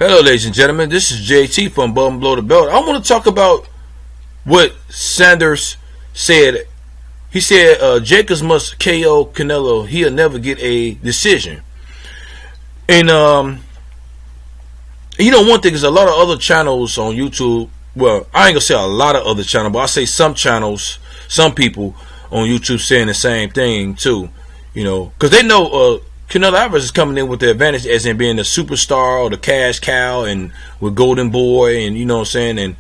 Hello, ladies and gentlemen. This is JT from Bum Below the Belt. I want to talk about what Saunders said. He said Jacobs must KO Canelo. He'll never get a decision. And one thing is a lot of other channels on YouTube. Well, I ain't gonna say a lot of other channels, but I say some channels, some people on YouTube saying the same thing too. Because they know Canelo Alvarez is coming in with the advantage as in being the superstar or the cash cow, and with Golden Boy, and and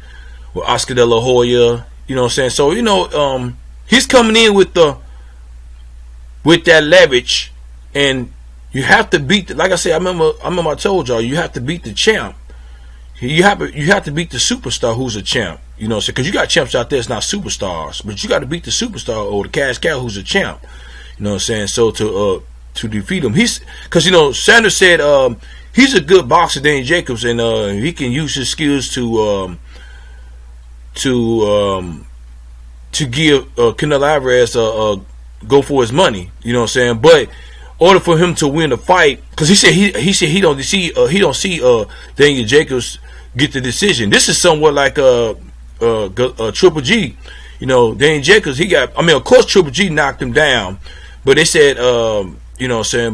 with Oscar De La Hoya, So he's coming in with that leverage, and you have to beat. Like I said, I remember I told y'all you have to beat the champ. You have to beat the superstar who's a champ. Because you got champs out there that's not superstars, but you got to beat the superstar or the cash cow who's a champ. So to defeat him, because Saunders said he's a good boxer, Danny Jacobs, and he can use his skills to give Canelo Alvarez go for his money. But in order for him to win the fight, because he said he don't see Daniel Jacobs get the decision. This is somewhat like Triple G. Daniel Jacobs, of course Triple G knocked him down, but they said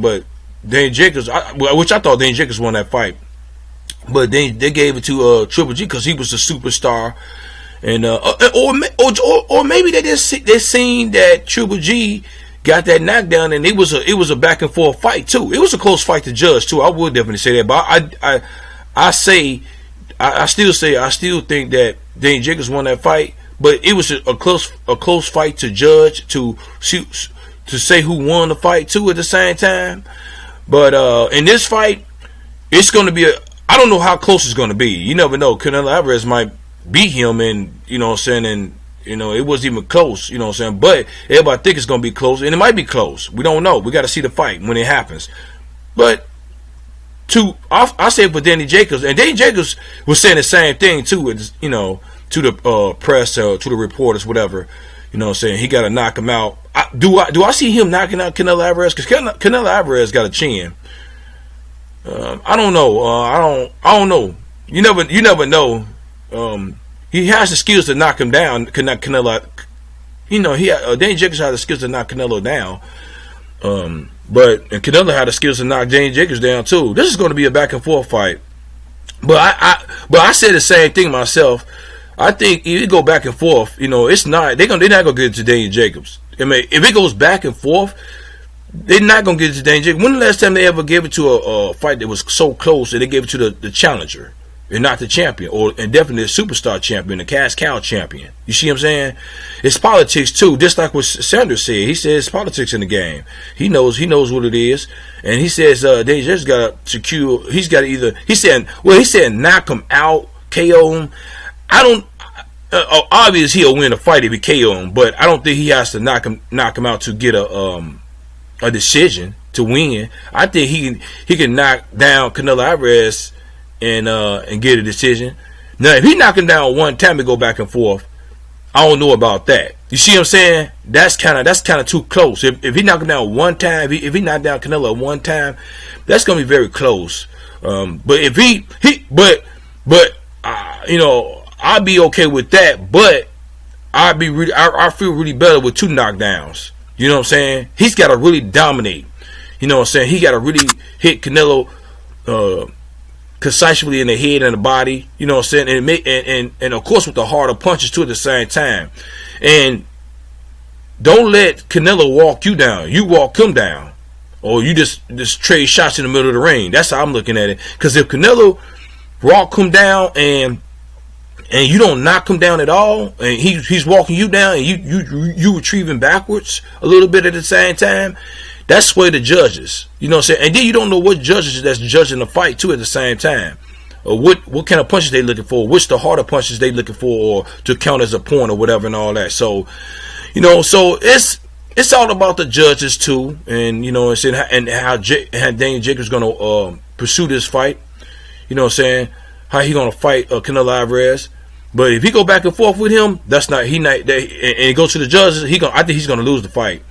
but Daniel Jacobs, which I thought Daniel Jacobs won that fight, but they gave it to Triple G because he was the superstar. And or maybe they seen that Triple G got that knockdown, and it was a back and forth fight too. It was a close fight to judge too. I would definitely say that, but I still think that Daniel Jacobs won that fight. But it was a close fight to judge, to say who won the fight too at the same time. But in this fight, it's going to be I don't know how close it's going to be. You never know. Canelo Alvarez might beat him, and it wasn't even close, but everybody think it's gonna be close, and it might be close. We don't know. We got to see the fight when it happens. But I say for Danny Jacobs, and Danny Jacobs was saying the same thing too, to the press, to the reporters, whatever, saying he got to knock him out. Do I see him knocking out Canelo Alvarez? Because Canelo Alvarez got a chin. I don't know. I don't know. You never know. He has the skills to knock him down. Canelo, Danny Jacobs had the skills to knock Canelo down. But Canelo had the skills to knock Danny Jacobs down too. This is going to be a back and forth fight. But I said the same thing myself. I think if it go back and forth, it's not. They're not gonna get it to Danny Jacobs. I mean, if it goes back and forth, they're not gonna get it to Danny Jacobs. When the last time they ever gave it to a fight that was so close that they gave it to the challenger? And not the champion, and definitely the superstar champion, the cash cow champion. You see what I'm saying? It's politics too, just like what Saunders said. He says politics in the game. He knows what it is, and he says they just got to secure. He's got to either. He said knock him out, KO him. I don't. Obviously he'll win a fight if he KO him, but I don't think he has to knock him out to get a decision to win. I think he can knock down Canelo Alvarez and get a decision. Now, if he knock him down one time and go back and forth, I don't know about that. You see what I'm saying? That's kind of too close. If he knock him down one time, if he knock down Canelo one time, that's gonna be very close. But if I'd be okay with that. But I feel really better with 2 knockdowns. You know what I'm saying? He's got to really dominate. You know what I'm saying? He got to really hit Canelo concisely in the head and the body, you know what I'm saying, and of course with the harder punches too at the same time. And don't let Canelo walk you down. You walk him down, or you just trade shots in the middle of the ring. That's how I'm looking at it. Because if Canelo walk him down and you don't knock him down at all, and he's walking you down, and you retrieving backwards a little bit at the same time, that's sway the judges. You know what I'm saying? And then you don't know what judges that's judging the fight too at the same time. Or what kind of punches they looking for, which the harder punches they looking for, or to count as a point or whatever and all that. So, so it's all about the judges too, and and how Daniel Jacobs gonna pursue this fight. You know what I'm saying? How he gonna fight Canelo Alvarez. But if he go back and forth with him, and he goes to the judges, I think he's gonna lose the fight.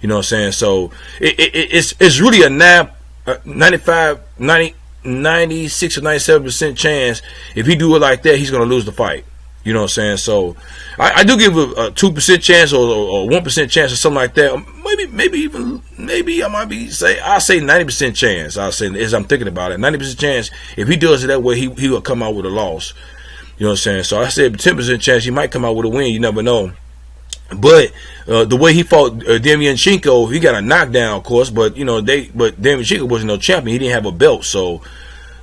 You know what I'm saying? So it's really a 95, 90, 96 or 97% chance if he do it like that, he's gonna lose the fight. You know what I'm saying? So I do give a 2% chance or 1% chance or something like that. Maybe I might be I say 90% chance. I say, as I'm thinking about it, 90% chance if he does it that way, he will come out with a loss. You know what I'm saying? So I said 10% chance he might come out with a win. You never know. But the way he fought Demianchenko, he got a knockdown, of course. But you know but Demianchenko wasn't no champion. He didn't have a belt, so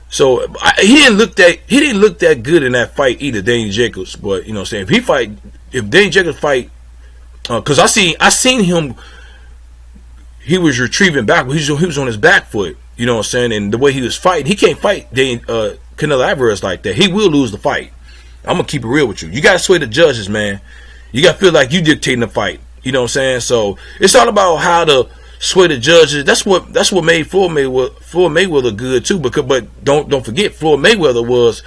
he didn't look that good in that fight either, Daniel Jacobs. But you know what I'm saying, if Daniel Jacobs fight, because I seen him, he was retrieving back. He was on his back foot. You know what I'm saying, and the way he was fighting, he can't fight Canelo Alvarez like that. He will lose the fight. I'm gonna keep it real with you. You gotta sway the judges, man. You gotta feel like you dictating the fight. You know what I'm saying? So it's all about how to sway the judges. That's what made Floyd Mayweather good too. But don't forget, Floyd Mayweather was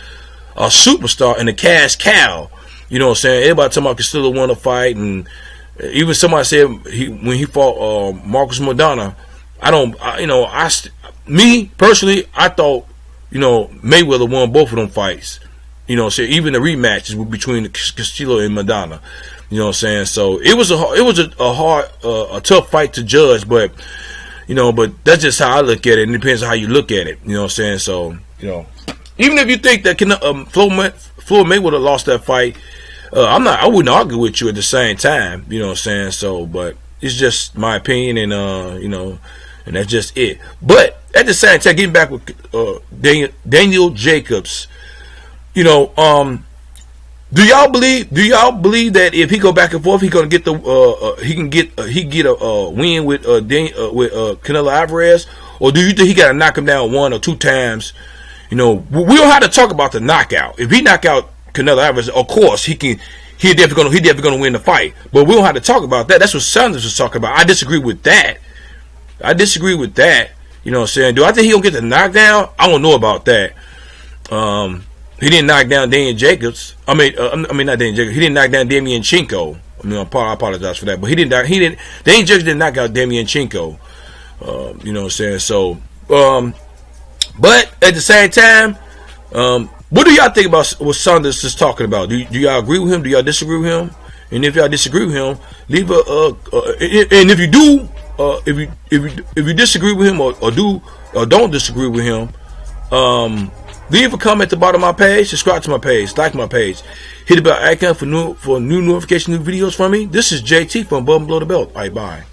a superstar and a cash cow. You know what I'm saying? Everybody talking about Castillo won a fight, and even somebody said when he fought Marcus Maidana. Me personally, I thought Mayweather won both of them fights. You know, so even the rematches between Castillo and Maidana. You know what I'm saying? So it was a tough fight to judge, but that's just how I look at it. And it depends on how you look at it. You know what I'm saying? So even if you think that Floyd Mayweather lost that fight, I wouldn't argue with you at the same time. You know what I'm saying? So, but it's just my opinion, and and that's just it. But at the same time, getting back with Daniel Jacobs. Do y'all believe that if he go back and forth, he can get a win with Canelo Alvarez, or do you think he got to knock him down 1 or 2 times? We don't have to talk about the knockout. If he knock out Canelo Alvarez, of course he definitely gonna win the fight. But we don't have to talk about that. That's what Saunders was talking about. I disagree with that. You know what I'm saying? Do I think he gonna get the knockdown? I don't know about that. He didn't knock down Daniel Jacobs. Not Daniel Jacobs. He didn't knock down Demianchenko. I apologize for that, but Daniel Jacobs didn't knock out Demianchenko. You know what I'm saying? So, but at the same time, what do y'all think about what Saunders is talking about? Do y'all agree with him? Do y'all disagree with him? And if y'all disagree with him, leave and if you do, if you disagree with him or don't disagree with him, leave a comment at the bottom of my page. Subscribe to my page. Like my page. Hit the bell icon for new notification, new videos from me. This is JT from Above and Below the Belt. All right, bye.